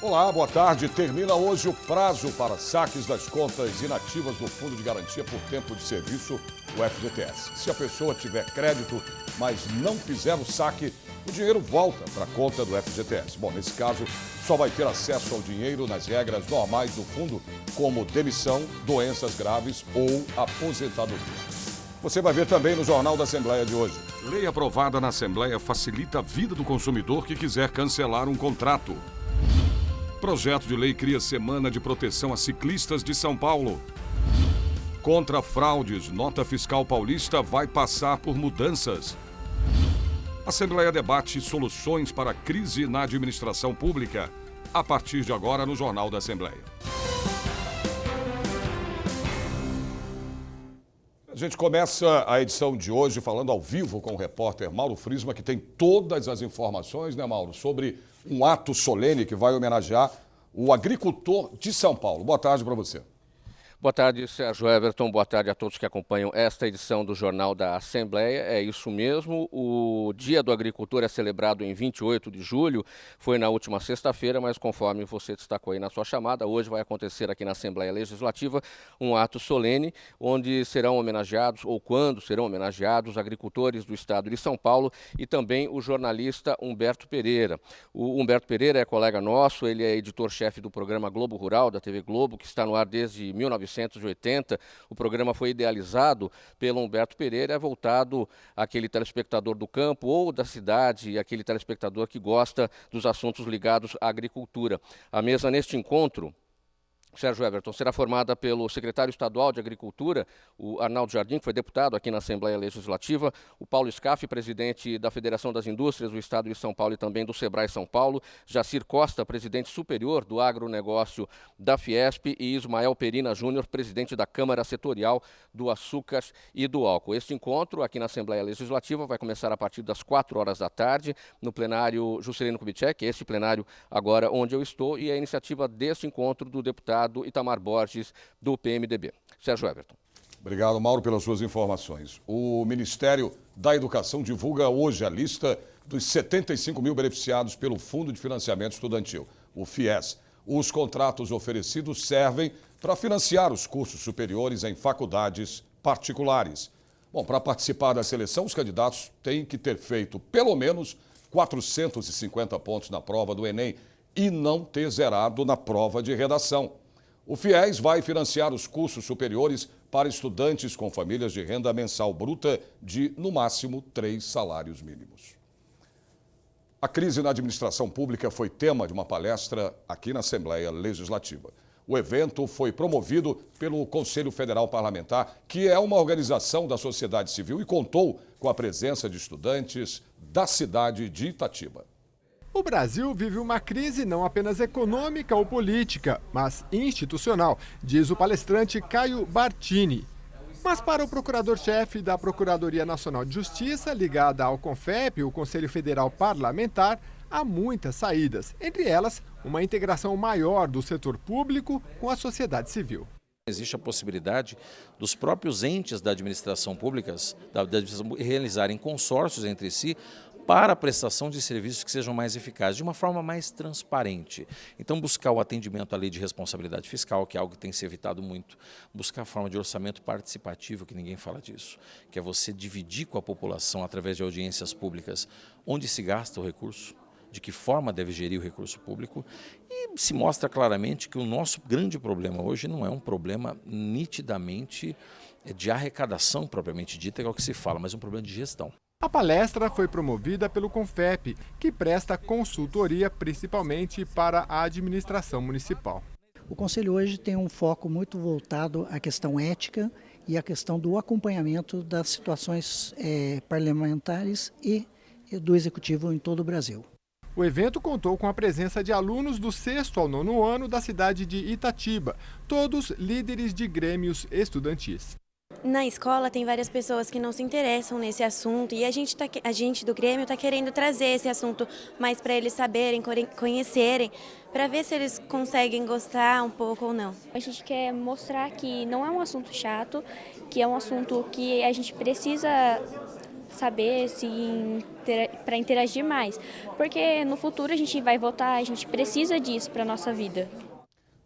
Olá, boa tarde. Termina hoje o prazo para saques das contas inativas do Fundo de Garantia por Tempo de Serviço, o FGTS. Se a pessoa tiver crédito, mas não fizer o saque, o dinheiro volta para a conta do FGTS. Bom, nesse caso, só vai ter acesso ao dinheiro nas regras normais do fundo, como demissão, doenças graves ou aposentadoria. Você vai ver também no Jornal da Assembleia de hoje. Lei aprovada na Assembleia facilita a vida do consumidor que quiser cancelar um contrato. Projeto de lei cria Semana de Proteção a Ciclistas de São Paulo. Contra fraudes, nota fiscal paulista vai passar por mudanças. Assembleia debate soluções para a crise na administração pública. A partir de agora no Jornal da Assembleia. A gente começa a edição de hoje falando ao vivo com o repórter Mauro Friesman, que tem todas as informações, né, Mauro, sobre um ato solene que vai homenagear o agricultor de São Paulo. Boa tarde para você. Boa tarde, Sérgio Everton. Boa tarde a todos que acompanham esta edição do Jornal da Assembleia. É isso mesmo, o Dia do Agricultor é celebrado em 28 de julho, foi na última sexta-feira, mas conforme você destacou aí na sua chamada, hoje vai acontecer aqui na Assembleia Legislativa um ato solene, onde serão homenageados, ou quando serão homenageados, agricultores do estado de São Paulo e também o jornalista Humberto Pereira. O Humberto Pereira é colega nosso, ele é editor-chefe do programa Globo Rural, da TV Globo, que está no ar desde 1980. O programa foi idealizado pelo Humberto Pereira, é voltado àquele telespectador do campo ou da cidade, aquele telespectador que gosta dos assuntos ligados à agricultura. A mesa neste encontro, Sérgio Everton, será formada pelo secretário estadual de Agricultura, o Arnaldo Jardim, que foi deputado aqui na Assembleia Legislativa, o Paulo Scaff, presidente da Federação das Indústrias do Estado de São Paulo e também do Sebrae São Paulo, Jacir Costa, presidente superior do agronegócio da Fiesp e Ismael Perina Júnior, presidente da Câmara Setorial do Açúcar e do Álcool. Este encontro aqui na Assembleia Legislativa vai começar a partir das 4 horas da tarde, no plenário Juscelino Kubitschek, este plenário agora onde eu estou, e a iniciativa deste encontro do deputado Itamar Borges, do PMDB. Sérgio Everton. Obrigado, Mauro, pelas suas informações. O Ministério da Educação divulga hoje a lista dos 75 mil beneficiados pelo Fundo de Financiamento Estudantil, o FIES. Os contratos oferecidos servem para financiar os cursos superiores em faculdades particulares. Bom, para participar da seleção, os candidatos têm que ter feito pelo menos 450 pontos na prova do Enem e não ter zerado na prova de redação. O FIES vai financiar os cursos superiores para estudantes com famílias de renda mensal bruta de, no máximo, 3 salários mínimos. A crise na administração pública foi tema de uma palestra aqui na Assembleia Legislativa. O evento foi promovido pelo Conselho Federal Parlamentar, que é uma organização da sociedade civil e contou com a presença de estudantes da cidade de Itatiba. O Brasil vive uma crise não apenas econômica ou política, mas institucional, diz o palestrante Caio Bartini. Mas para o procurador-chefe da Procuradoria Nacional de Justiça, ligada ao CONFEP, o Conselho Federal Parlamentar, há muitas saídas, entre elas uma integração maior do setor público com a sociedade civil. Existe a possibilidade dos próprios entes da administração pública realizarem consórcios entre si para a prestação de serviços que sejam mais eficazes, de uma forma mais transparente. Então, buscar o atendimento à lei de responsabilidade fiscal, que é algo que tem se evitado muito. Buscar a forma de orçamento participativo, que ninguém fala disso, que é você dividir com a população, através de audiências públicas, onde se gasta o recurso, de que forma deve gerir o recurso público, e se mostra claramente que o nosso grande problema hoje não é um problema nitidamente de arrecadação propriamente dita, que é o que se fala, mas um problema de gestão. A palestra foi promovida pelo CONFEP, que presta consultoria principalmente para a administração municipal. O Conselho hoje tem um foco muito voltado à questão ética e à questão do acompanhamento das situações parlamentares e do Executivo em todo o Brasil. O evento contou com a presença de alunos do 6º ao 9º ano da cidade de Itatiba, todos líderes de grêmios estudantis. Na escola tem várias pessoas que não se interessam nesse assunto e a gente do Grêmio está querendo trazer esse assunto mais para eles saberem, conhecerem, para ver se eles conseguem gostar um pouco ou não. A gente quer mostrar que não é um assunto chato, que é um assunto que a gente precisa saber para interagir mais, porque no futuro a gente vai votar, a gente precisa disso para a nossa vida.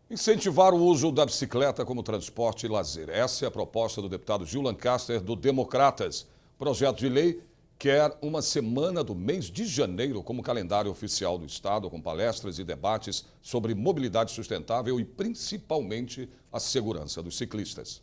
Incentivar o uso da bicicleta como transporte e lazer. Essa é a proposta do deputado Gil Lancaster, do Democratas. O projeto de lei quer uma semana do mês de janeiro como calendário oficial do Estado, com palestras e debates sobre mobilidade sustentável e, principalmente, a segurança dos ciclistas.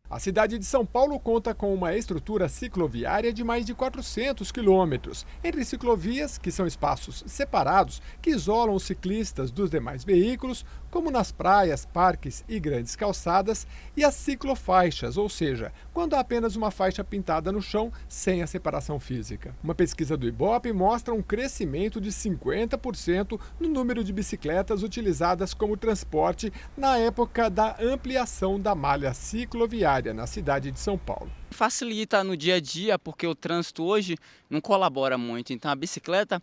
A cidade de São Paulo conta com uma estrutura cicloviária de mais de 400 quilômetros, entre ciclovias, que são espaços separados que isolam os ciclistas dos demais veículos, como nas praias, parques e grandes calçadas, e as ciclofaixas, ou seja, quando há apenas uma faixa pintada no chão sem a separação física. Uma pesquisa do Ibope mostra um crescimento de 50% no número de bicicletas utilizadas como transporte na época da ampliação da malha cicloviária na cidade de São Paulo. Facilita no dia a dia porque o trânsito hoje não colabora muito, então a bicicleta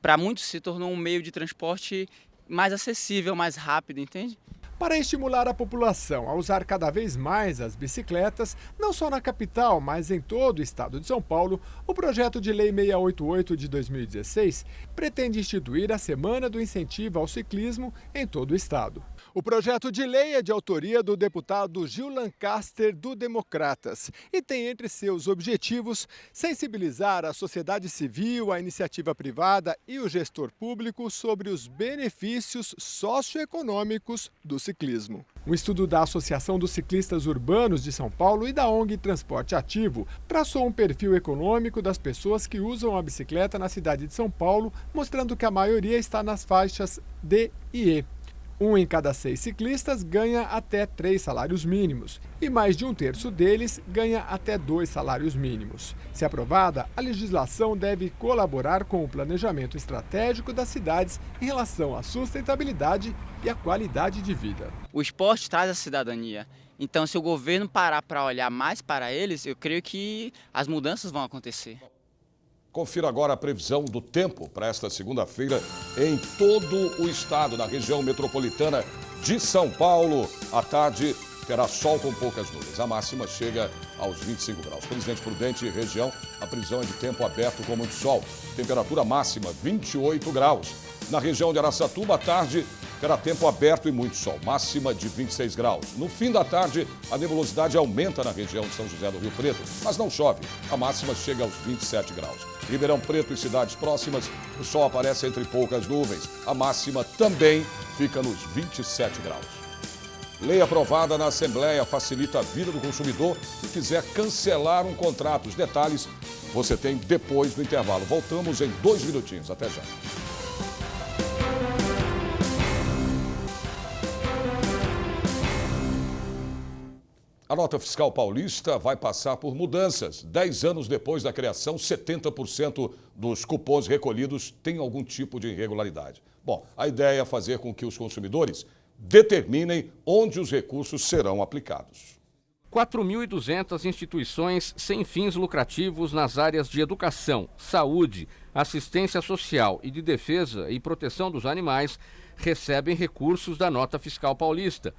para muitos se tornou um meio de transporte mais acessível, mais rápido, entende? Para estimular a população a usar cada vez mais as bicicletas, não só na capital, mas em todo o estado de São Paulo, o projeto de lei 688 de 2016 pretende instituir a Semana do Incentivo ao Ciclismo em todo o estado. O projeto de lei é de autoria do deputado Gil Lancaster, do Democratas, e tem entre seus objetivos sensibilizar a sociedade civil, a iniciativa privada e o gestor público sobre os benefícios socioeconômicos do ciclismo. Um estudo da Associação dos Ciclistas Urbanos de São Paulo e da ONG Transporte Ativo traçou um perfil econômico das pessoas que usam a bicicleta na cidade de São Paulo, mostrando que a maioria está nas faixas D e E. 1 em cada 6 ciclistas ganha até 3 salários mínimos e mais de 1/3 deles ganha até 2 salários mínimos. Se aprovada, a legislação deve colaborar com o planejamento estratégico das cidades em relação à sustentabilidade e à qualidade de vida. O esporte traz a cidadania, então se o governo parar para olhar mais para eles, eu creio que as mudanças vão acontecer. Confira agora a previsão do tempo para esta segunda-feira em todo o estado, na região metropolitana de São Paulo. À tarde terá sol com poucas nuvens. A máxima chega aos 25 graus. Presidente Prudente e região, a previsão é de tempo aberto com muito sol. Temperatura máxima 28 graus. Na região de Araçatuba, à tarde terá tempo aberto e muito sol, máxima de 26 graus. No fim da tarde, a nebulosidade aumenta na região de São José do Rio Preto, mas não chove. A máxima chega aos 27 graus. Ribeirão Preto e cidades próximas, o sol aparece entre poucas nuvens. A máxima também fica nos 27 graus. Lei aprovada na Assembleia facilita a vida do consumidor que quiser cancelar um contrato. Os detalhes você tem depois do intervalo. Voltamos em 2 minutinhos. Até já. A nota fiscal paulista vai passar por mudanças. 10 anos depois da criação, 70% dos cupons recolhidos têm algum tipo de irregularidade. Bom, a ideia é fazer com que os consumidores determinem onde os recursos serão aplicados. 4.200 instituições sem fins lucrativos nas áreas de educação, saúde, assistência social e de defesa e proteção dos animais recebem recursos da nota fiscal paulista.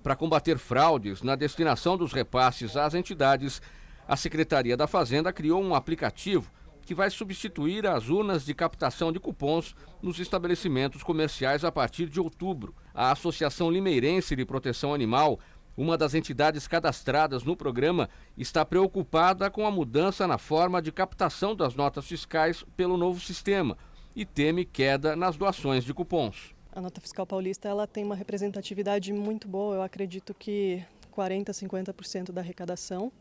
Para combater fraudes na destinação dos repasses às entidades, a Secretaria da Fazenda criou um aplicativo que vai substituir as urnas de captação de cupons nos estabelecimentos comerciais a partir de outubro. A Associação Limeirense de Proteção Animal, uma das entidades cadastradas no programa, está preocupada com a mudança na forma de captação das notas fiscais pelo novo sistema e teme queda nas doações de cupons. A nota fiscal paulista ela tem uma representatividade muito boa, eu acredito que 40% a 50% da arrecadação.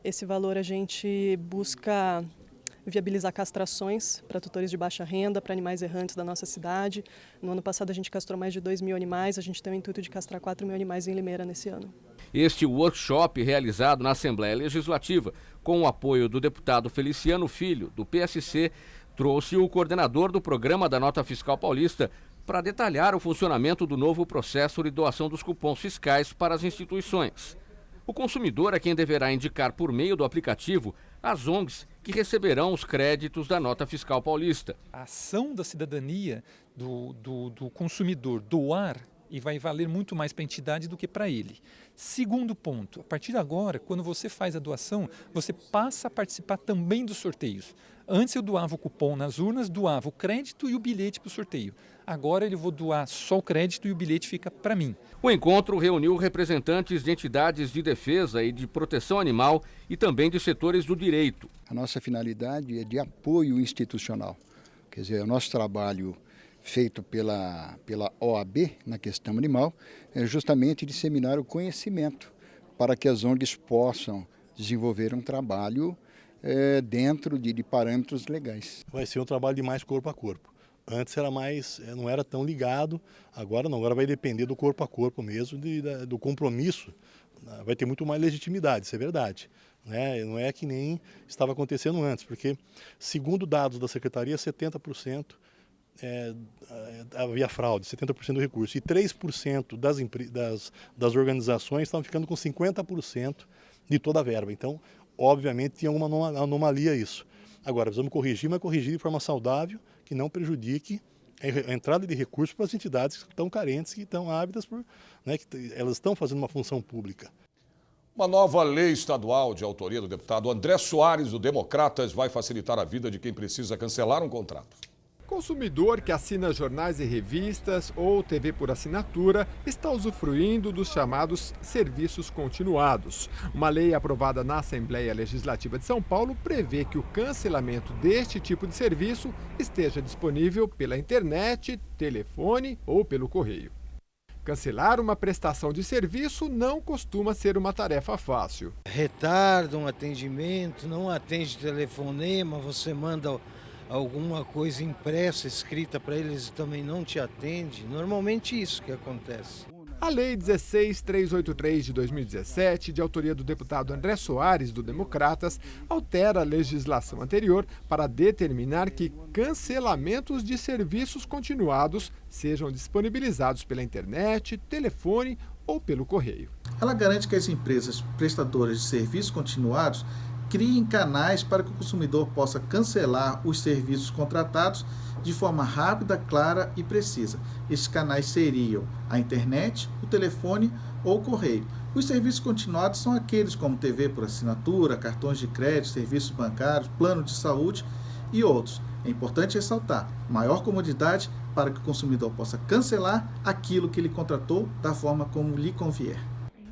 Esse valor a gente busca viabilizar castrações para tutores de baixa renda, para animais errantes da nossa cidade. No ano passado a gente castrou mais de 2.000 animais, a gente tem o intuito de castrar 4.000 animais em Limeira nesse ano. Este workshop realizado na Assembleia Legislativa, com o apoio do deputado Feliciano Filho, do PSC, trouxe o coordenador do programa da Nota Fiscal Paulista para detalhar o funcionamento do novo processo de doação dos cupons fiscais para as instituições. O consumidor é quem deverá indicar por meio do aplicativo as ONGs que receberão os créditos da Nota Fiscal Paulista. A ação da cidadania do consumidor doar e vai valer muito mais para a entidade do que para ele. Segundo ponto, a partir de agora, quando você faz a doação, você passa a participar também dos sorteios. Antes eu doava o cupom nas urnas, doava o crédito e o bilhete para o sorteio. Agora eu vou doar só o crédito e o bilhete fica para mim. O encontro reuniu representantes de entidades de defesa e de proteção animal e também de setores do direito. A nossa finalidade é de apoio institucional. Quer dizer, o nosso trabalho feito pela OAB na questão animal é justamente disseminar o conhecimento para que as ONGs possam desenvolver um trabalho dentro de parâmetros legais. Vai ser um trabalho de mais corpo a corpo. Antes era mais, não era tão ligado, agora não, agora vai depender do corpo a corpo mesmo, do compromisso, vai ter muito mais legitimidade, isso é verdade. Né? Não é que nem estava acontecendo antes, porque segundo dados da Secretaria, 70% havia fraude, 70% do recurso, e 3% das organizações estavam ficando com 50% de toda a verba. Então, obviamente, tinha uma anomalia isso. Agora, precisamos corrigir, mas corrigir de forma saudável, que não prejudique a entrada de recursos para as entidades que estão carentes, que estão ávidas, que elas estão fazendo uma função pública. Uma nova lei estadual de autoria do deputado André Soares, do Democratas, vai facilitar a vida de quem precisa cancelar um contrato. Consumidor que assina jornais e revistas ou TV por assinatura está usufruindo dos chamados serviços continuados. Uma lei aprovada na Assembleia Legislativa de São Paulo prevê que o cancelamento deste tipo de serviço esteja disponível pela internet, telefone ou pelo correio. Cancelar uma prestação de serviço não costuma ser uma tarefa fácil. Retarda um atendimento, não atende telefonema, você manda alguma coisa impressa, escrita para eles e também não te atende. Normalmente isso que acontece. A Lei 16.383 de 2017, de autoria do deputado André Soares, do Democratas, altera a legislação anterior para determinar que cancelamentos de serviços continuados sejam disponibilizados pela internet, telefone ou pelo correio. Ela garante que as empresas prestadoras de serviços continuados criem canais para que o consumidor possa cancelar os serviços contratados de forma rápida, clara e precisa. Esses canais seriam a internet, o telefone ou o correio. Os serviços continuados são aqueles como TV por assinatura, cartões de crédito, serviços bancários, plano de saúde e outros. É importante ressaltar, maior comodidade para que o consumidor possa cancelar aquilo que ele contratou da forma como lhe convier.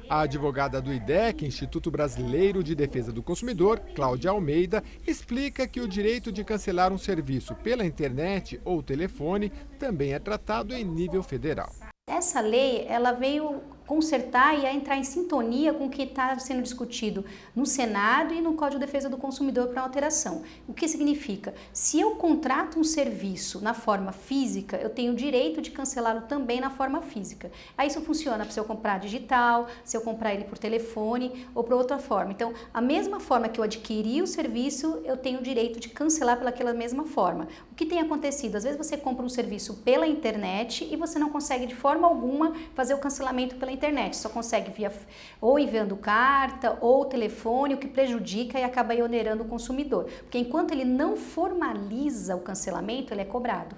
A advogada do IDEC, Instituto Brasileiro de Defesa do Consumidor, Cláudia Almeida, explica que o direito de cancelar um serviço pela internet ou telefone também é tratado em nível federal. Essa lei, ela veio consertar e a entrar em sintonia com o que está sendo discutido no Senado e no Código de Defesa do Consumidor para alteração. O que significa? Se eu contrato um serviço na forma física, eu tenho o direito de cancelá-lo também na forma física. Aí isso funciona se eu comprar digital, se eu comprar ele por telefone ou por outra forma. Então, a mesma forma que eu adquiri o serviço, eu tenho o direito de cancelar pelaquela mesma forma. O que tem acontecido? Às vezes você compra um serviço pela internet e você não consegue de forma alguma fazer o cancelamento pela internet, só consegue via ou enviando carta ou telefone, o que prejudica e acaba onerando o consumidor, porque enquanto ele não formaliza o cancelamento, ele é cobrado.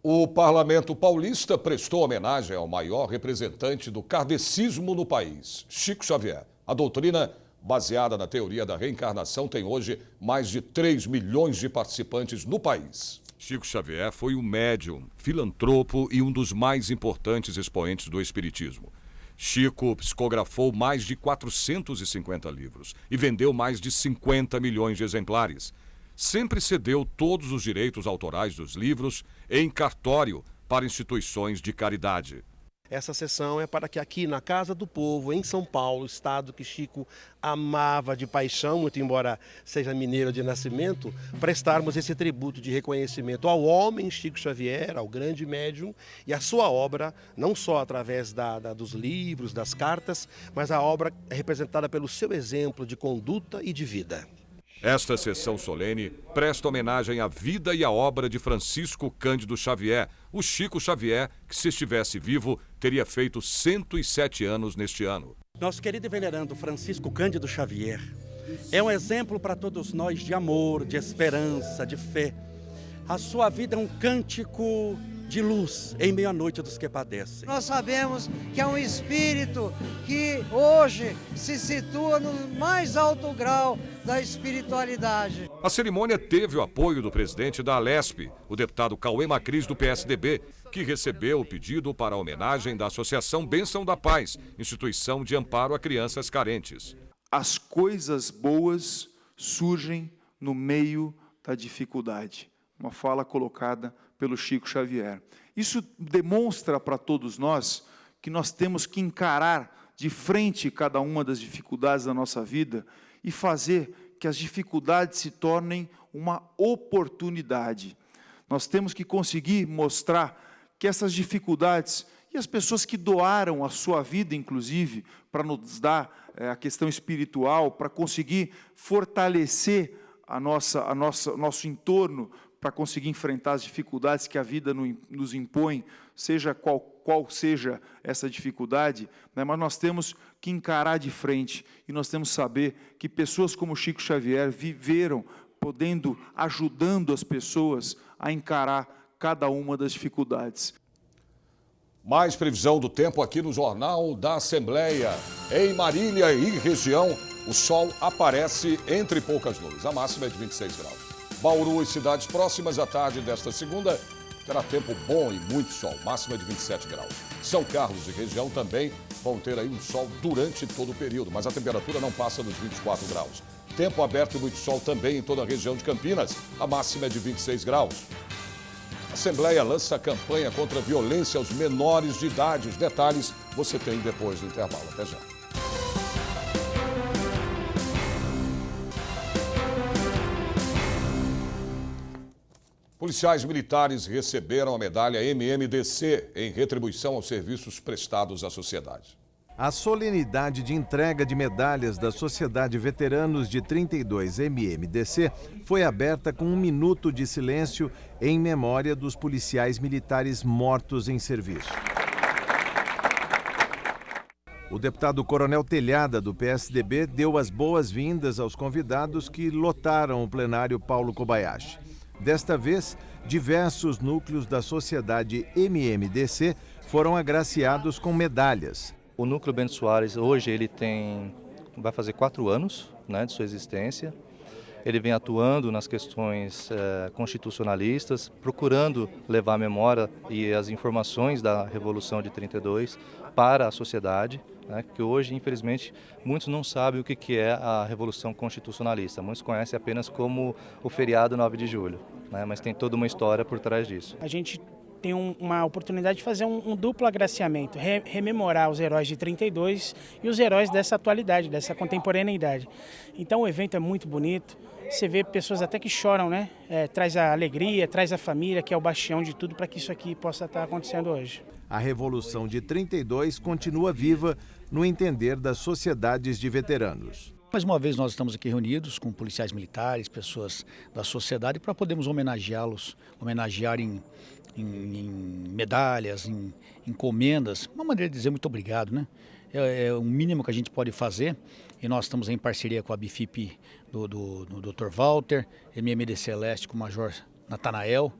O Parlamento Paulista prestou homenagem ao maior representante do kardecismo no país, Chico Xavier. A doutrina, baseada na teoria da reencarnação, tem hoje mais de 3 milhões de participantes no país. Chico Xavier foi um médium, filantropo e um dos mais importantes expoentes do espiritismo. Chico psicografou mais de 450 livros e vendeu mais de 50 milhões de exemplares. Sempre cedeu todos os direitos autorais dos livros em cartório para instituições de caridade. Essa sessão é para que aqui na Casa do Povo, em São Paulo, estado que Chico amava de paixão, muito embora seja mineiro de nascimento, prestarmos esse tributo de reconhecimento ao homem Chico Xavier, ao grande médium, e a sua obra, não só através dos livros, das cartas, mas a obra é representada pelo seu exemplo de conduta e de vida. Esta sessão solene presta homenagem à vida e à obra de Francisco Cândido Xavier, o Chico Xavier, que se estivesse vivo, teria feito 107 anos neste ano. Nosso querido e venerando Francisco Cândido Xavier é um exemplo para todos nós de amor, de esperança, de fé. A sua vida é um cântico de luz em meio à noite dos que padecem. Nós sabemos que é um espírito que hoje se situa no mais alto grau da espiritualidade. A cerimônia teve o apoio do presidente da Alesp, o deputado Cauê Macris, do PSDB, que recebeu o pedido para a homenagem da Associação Bênção da Paz, instituição de amparo a crianças carentes. As coisas boas surgem no meio da dificuldade. Uma fala colocada pelo Chico Xavier. Isso demonstra para todos nós que nós temos que encarar de frente cada uma das dificuldades da nossa vida e fazer que as dificuldades se tornem uma oportunidade. Nós temos que conseguir mostrar que essas dificuldades, e as pessoas que doaram a sua vida, inclusive, para nos dar a questão espiritual, para conseguir fortalecer nosso entorno, para conseguir enfrentar as dificuldades que a vida nos impõe, seja qual seja essa dificuldade, né? Mas nós temos que encarar de frente e nós temos que saber que pessoas como Chico Xavier viveram ajudando as pessoas a encarar cada uma das dificuldades. Mais previsão do tempo aqui no Jornal da Assembleia. Em Marília e região, o sol aparece entre poucas nuvens. A máxima é de 26 graus. Bauru e cidades próximas à tarde desta segunda terá tempo bom e muito sol, máxima de 27 graus. São Carlos e região também vão ter aí um sol durante todo o período, mas a temperatura não passa dos 24 graus. Tempo aberto e muito sol também em toda a região de Campinas, a máxima é de 26 graus. A Assembleia lança campanha contra a violência aos menores de idade. Os detalhes você tem depois do intervalo. Até já. Policiais militares receberam a medalha MMDC em retribuição aos serviços prestados à sociedade. A solenidade de entrega de medalhas da Sociedade Veteranos de 32 MMDC foi aberta com 1 minuto de silêncio em memória dos policiais militares mortos em serviço. O deputado Coronel Telhada, do PSDB, deu as boas-vindas aos convidados que lotaram o plenário Paulo Kobayashi. Desta vez, diversos núcleos da Sociedade MMDC foram agraciados com medalhas. O Núcleo Bento Soares, hoje, ele vai fazer 4 anos, né, de sua existência. Ele vem atuando nas questões constitucionalistas, procurando levar a memória e as informações da Revolução de 32 para a sociedade, né, que hoje, infelizmente, muitos não sabem o que é a Revolução Constitucionalista. Muitos conhecem apenas como o feriado 9 de julho, né, mas tem toda uma história por trás disso. A gente tem uma oportunidade de fazer um duplo agraciamento, rememorar os heróis de 32 e os heróis dessa atualidade, dessa contemporaneidade. Então o evento é muito bonito, você vê pessoas até que choram, né? Traz a alegria, traz a família, que é o bastião de tudo para que isso aqui possa estar acontecendo hoje. A Revolução de 32 continua viva no entender das sociedades de veteranos. Mais uma vez nós estamos aqui reunidos com policiais militares, pessoas da sociedade, para podermos homenageá-los, homenagear em medalhas, em encomendas, uma maneira de dizer muito obrigado, né? É o mínimo que a gente pode fazer e nós estamos em parceria com a BFIP do Dr. Walter, MMDC Leste com o Major Natanael.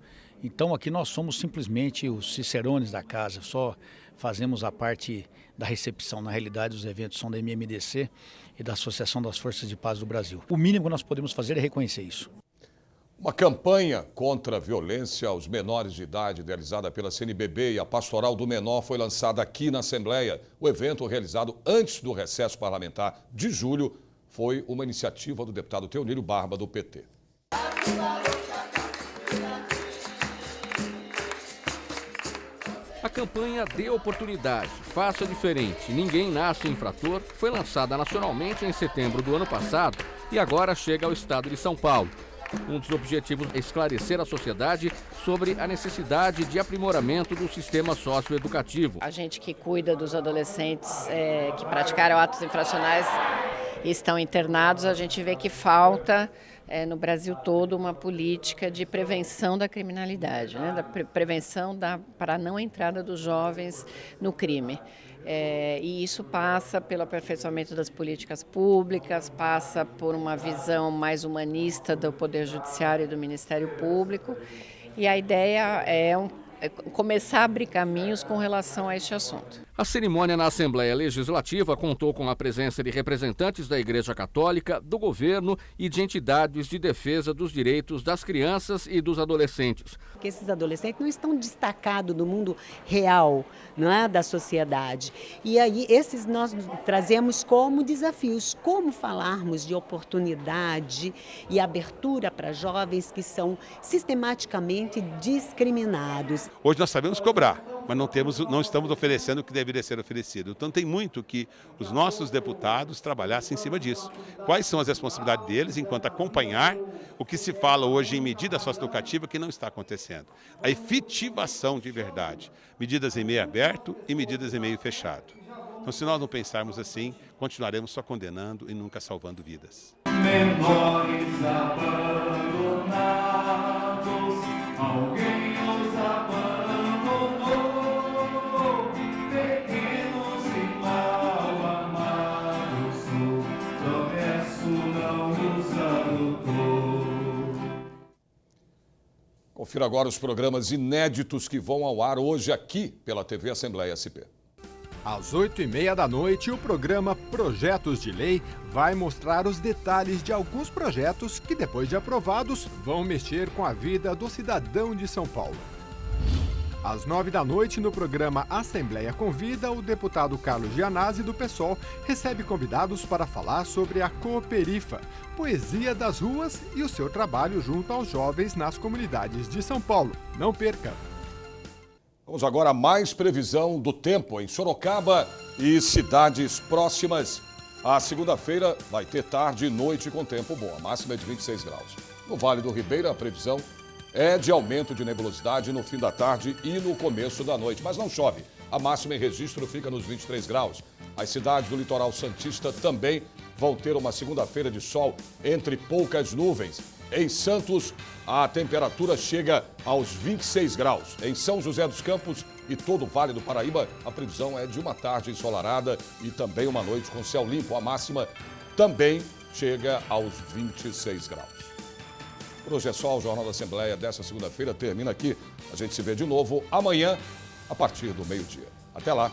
Então aqui nós somos simplesmente os cicerones da casa, só fazemos a parte da recepção. Na realidade, os eventos são da MMDC e da Associação das Forças de Paz do Brasil. O mínimo que nós podemos fazer é reconhecer isso. Uma campanha contra a violência aos menores de idade, idealizada pela CNBB e a Pastoral do Menor, foi lançada aqui na Assembleia. O evento, realizado antes do recesso parlamentar de julho, foi uma iniciativa do deputado Teonílio Barba, do PT. A campanha Dê Oportunidade, Faça Diferente, Ninguém Nasce Infrator foi lançada nacionalmente em setembro do ano passado e agora chega ao estado de São Paulo. Um dos objetivos é esclarecer a sociedade sobre a necessidade de aprimoramento do sistema socioeducativo. A gente que cuida dos adolescentes que praticaram atos infracionais e estão internados, a gente vê que falta no Brasil todo uma política de prevenção da criminalidade, né? Da prevenção para a não entrada dos jovens no crime. E isso passa pelo aperfeiçoamento das políticas públicas, passa por uma visão mais humanista do Poder Judiciário e do Ministério Público. E a ideia é começar a abrir caminhos com relação a este assunto. A cerimônia na Assembleia Legislativa contou com a presença de representantes da Igreja Católica, do governo e de entidades de defesa dos direitos das crianças e dos adolescentes. Porque esses adolescentes não estão destacados do mundo real, não é, da sociedade. E aí esses nós trazemos como desafios, como falarmos de oportunidade e abertura para jovens que são sistematicamente discriminados. Hoje nós sabemos cobrar, mas não estamos oferecendo o que deveria ser oferecido. Então tem muito que os nossos deputados trabalhassem em cima disso. Quais são as responsabilidades deles enquanto acompanhar o que se fala hoje em medida socioeducativa que não está acontecendo? A efetivação de verdade. Medidas em meio aberto e medidas em meio fechado. Então se nós não pensarmos assim, continuaremos só condenando e nunca salvando vidas. Menores abandonados, alguém os abandonou, pequenos e mal amados, o progresso não os adotou. Confira agora os programas inéditos que vão ao ar hoje aqui pela TV Assembleia SP. Às 8h30 da noite, o programa Projetos de Lei vai mostrar os detalhes de alguns projetos que, depois de aprovados, vão mexer com a vida do cidadão de São Paulo. Às 9h da noite, no programa Assembleia Convida, o deputado Carlos Gianazzi, do PSOL, recebe convidados para falar sobre a Cooperifa, poesia das ruas e o seu trabalho junto aos jovens nas comunidades de São Paulo. Não perca! Vamos agora a mais previsão do tempo em Sorocaba e cidades próximas. A segunda-feira vai ter tarde e noite com tempo bom, a máxima é de 26 graus. No Vale do Ribeira, a previsão é de aumento de nebulosidade no fim da tarde e no começo da noite, mas não chove. A máxima em registro fica nos 23 graus. As cidades do litoral santista também vão ter uma segunda-feira de sol entre poucas nuvens. Em Santos, a temperatura chega aos 26 graus. Em São José dos Campos e todo o Vale do Paraíba, a previsão é de uma tarde ensolarada e também uma noite com céu limpo. A máxima também chega aos 26 graus. Por hoje é só, o Jornal da Assembleia dessa segunda-feira termina aqui. A gente se vê de novo amanhã, a partir do meio-dia. Até lá!